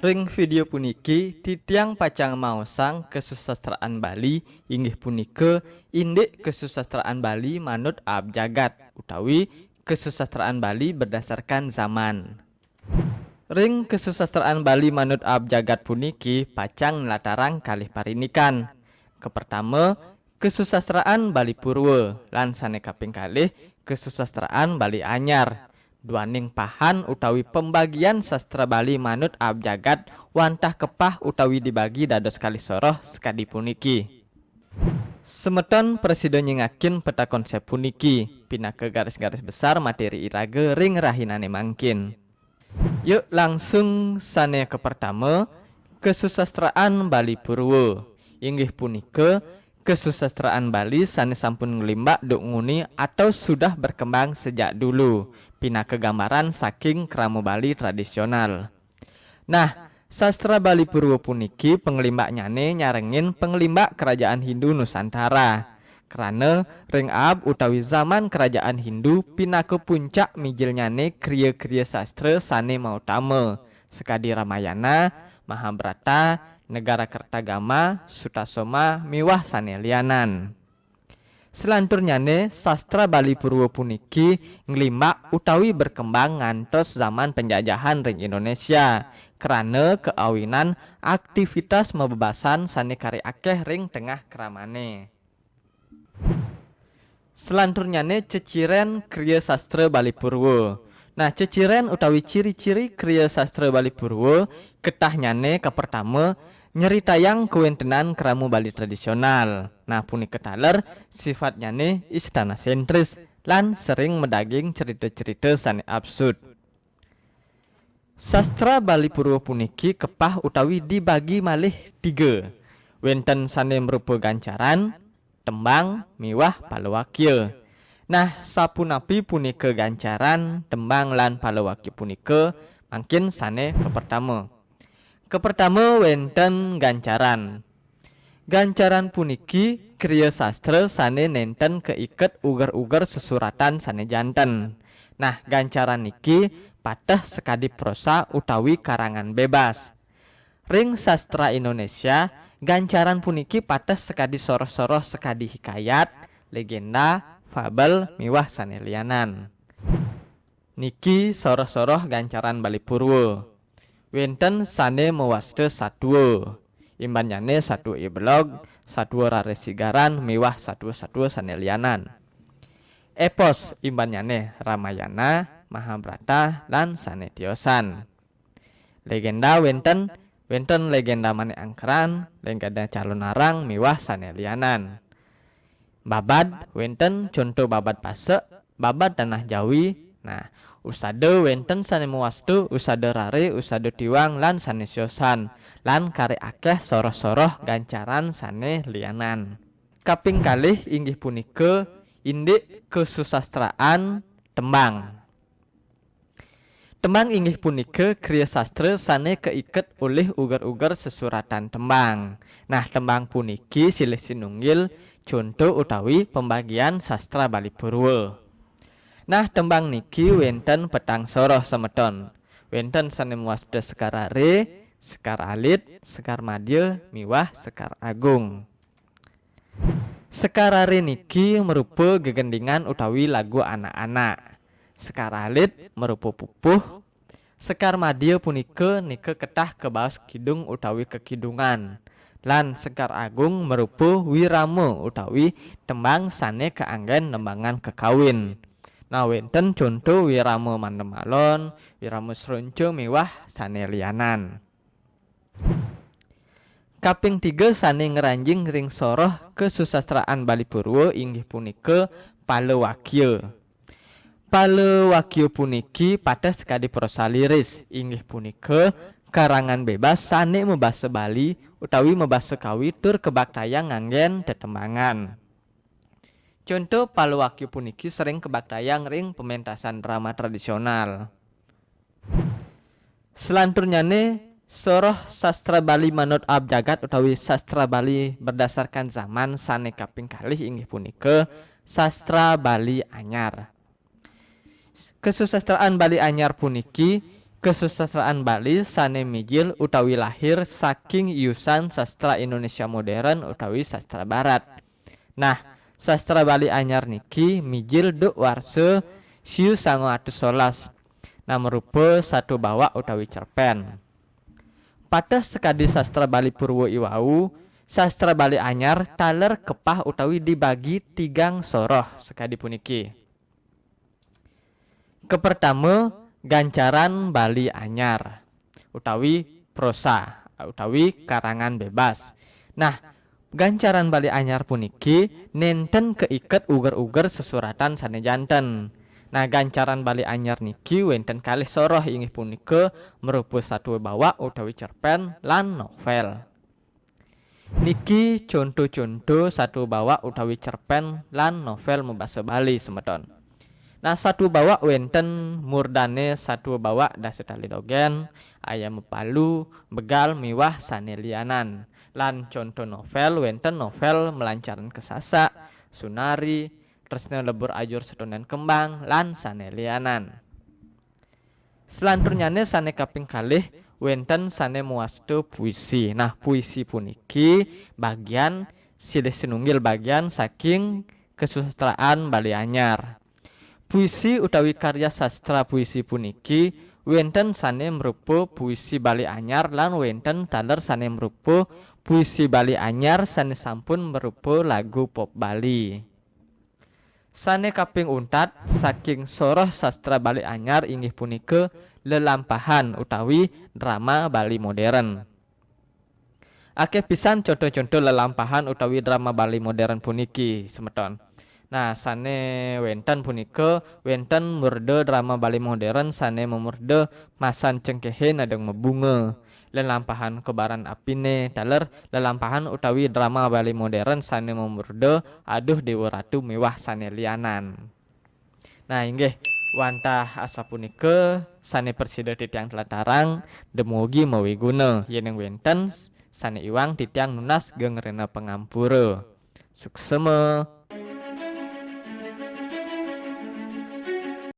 Ring video puniki titiang pacang maosang kesusastraan Bali inggih punika indik kesusastraan Bali manut abjagat utawi kesusastraan Bali berdasarkan zaman. Ring kesusastraan Bali manut abjagat puniki pacang latarang kalih parinikan. Kepertama, kesusastraan Bali Purwa lan sane kaping kalih kesusastraan Bali Anyar. Duaning pahan utawi pembagian sastra Bali manut abjagat wantah kepah utawi dibagi dados kalih soroh sekadi puniki. Semeton presiden nyengakin peta konsep puniki pinake garis-garis besar materi irage ring rahinane mangkin. Yuk langsung sane ke pertama, kesusastraan Bali Purwa inggih punika kesusastraan Bali sane sampun ngelimbak duk nguni atau sudah berkembang sejak dulu pinake gambaran saking kramo Bali tradisional. Nah, sastra Bali Purwa puniki pengelimbaknyane nyarengin pengelimbak kerajaan Hindu Nusantara. Karena ring ab utawi zaman kerajaan Hindu pinake puncak mijilnyane kriya-kriya sastra sane mautama sekadi Ramayana, Mahabharata, Negara Kertagama, Sutasoma, miwah sane lianan. Selanturnyane sastra Bali Purwa puniki ngelimbak utawi berkembang ngantos zaman penjajahan ring Indonesia karena keawinan aktivitas mebebasan sane kari akeh ring tengah kramane. Selanturnyane ceciren kriya sastra Bali Purwa. Nah, ceciren utawi ciri-ciri kriya sastra Bali Purwa ketahnyane pertama nyeritayang kewentenan keramu Bali tradisional. Nah, punika taler sifatnya nih istana sentris lan sering medaging cerita-cerita sane absurd. Sastra Bali Purwa puniki kepah utawi dibagi malih 3. Wenten sane merupa gancaran, tembang, miwah palawakya. Nah, sapunapi punika gancaran, tembang lan palawakya punika mangkin sane kepertama. Kepertama wenten gancaran. Gancaran puniki kriya sastra sane nenten keiket uger-uger sesuratan sane janten. Nah, gancaran niki patah sekadi prosa utawi karangan bebas. Ring sastra Indonesia, gancaran puniki patah sekadi soroh-soroh sekadi hikayat, legenda, fabel, miwah sane lianan. Niki soroh-soroh gancaran Bali Purwa. Wenten sane mewasde satwa. Imbanyane satwa iblog, satwa raresigaran, miwah satwa-satwa sane lianan. Epos imbanyane Ramayana, Mahabharata lan sane tiosan. Legenda wenten legenda Mane Angkeran, legenda Calon Arang, miwah sane lianan. Babad wenten contoh babad Pasek, babad Tanah Jawi. Nah, usade wenten sane muwastu, usade rare, usade tiwang lan sane siosan, lan kare akeh soroh-soroh gancaran sane lianan. Kaping kalih inggih punika indik kesusastraan tembang. Tembang inggih punika kriya sastra sane keiket oleh uger-uger sesuratan tembang. Nah, tembang puniki silih sinunggil contoh utawi pembagian sastra Bali Purwa. Nah, tembang niki wenten petang soroh semeton. Wenten sane muasda Sekar Are, Sekar Alit, Sekar Madya, miwah Sekar Agung. Sekar Are niki merupa gegendingan utawi lagu anak-anak. Sekar Alit merupa pupuh. Sekar Madya punika nika ketah kebaos kidung utawi kekidungan. Lan Sekar Agung merupa wirama utawi tembang sane keanggen nembangan kekawin. Nah, wenten contoh wirama mandemalon, wirama sronco, miwah sane lianan. Kaping 3 sane ngeranjing ring soroh kesusastraan Bali Purwa inggih punika palawakya. Palawakya puniki patah sekadi prosa liris inggih punika karangan bebas sane mebasa Bali utawi mebasa Kawi tur kebaktayang nganggen tetembangan. Contoh palawakya puniki sering kebaktayang ring pementasan drama tradisional. Selanturnyane soroh sastra Bali manut abjagat utawi sastra Bali berdasarkan zaman sane kaping kalih inggih punika sastra Bali Anyar. Kesusastraan Bali Anyar puniki Kesusastraan Bali sane mijil utawi lahir saking iusan sastra Indonesia modern utawi sastra barat. Nah, sastra Bali anyar niki mijil duk warse 1911. Nah, merupa satu bawak utawi cerpen. Pada sekadi sastra Bali Purwo iwau, sastra Bali anyar taler kepah utawi dibagi tigang soroh sekadi puniki. Kepertama, gancaran Bali anyar utawi prosa utawi karangan bebas. Nah, gancaran Bali anyar puniki nenten keiket uger-uger sesuratan sane janten. Nah, gancaran Bali anyar niki wenten kalih soroh inggih punika merupakan satu bawak utawi cerpen lan novel. Niki contoh-contoh satu bawak utawi cerpen lan novel membasa Bali semeton. Nah, satu bawak wenten murdane satu bawak dasetali dogen, ayam mepalu, begal, miwah, sanelianan. Lan contoh novel wenten novel melancaran kesasa, sunari, tresna lebur ajur sedonan kembang, lan sanelianan. Selanturnyane sane kaping kalih wenten sane muasto puisi. Nah, puisi puniki bagian silih sinunggil bagian saking kesusastraan Bali anyar. Puisi utawi karya sastra puisi puniki wenten sane merupa puisi Bali anyar lan wenten taler sane merupa puisi Bali anyar sane sampun merupa lagu pop Bali. Sane kaping untat saking soroh sastra Bali anyar inggih punika lelampahan utawi drama Bali modern. Akeh pisan contoh-contoh lelampahan utawi drama Bali modern puniki semeton. Nah, sane wenten punika wenten murde drama Bali modern sane memurde masan cengkehe nadeng mebunga. Lelampahan kebaran apine taler lelampahan utawi drama Bali modern sane memurde aduh dewa ratu mewah sane lianan. Nah, inggih wantah asa punika sane persida titiang telatarang demugi mawiguna yeneng wenten sane iwang titiang nunas geng rena pengampura. Suksema.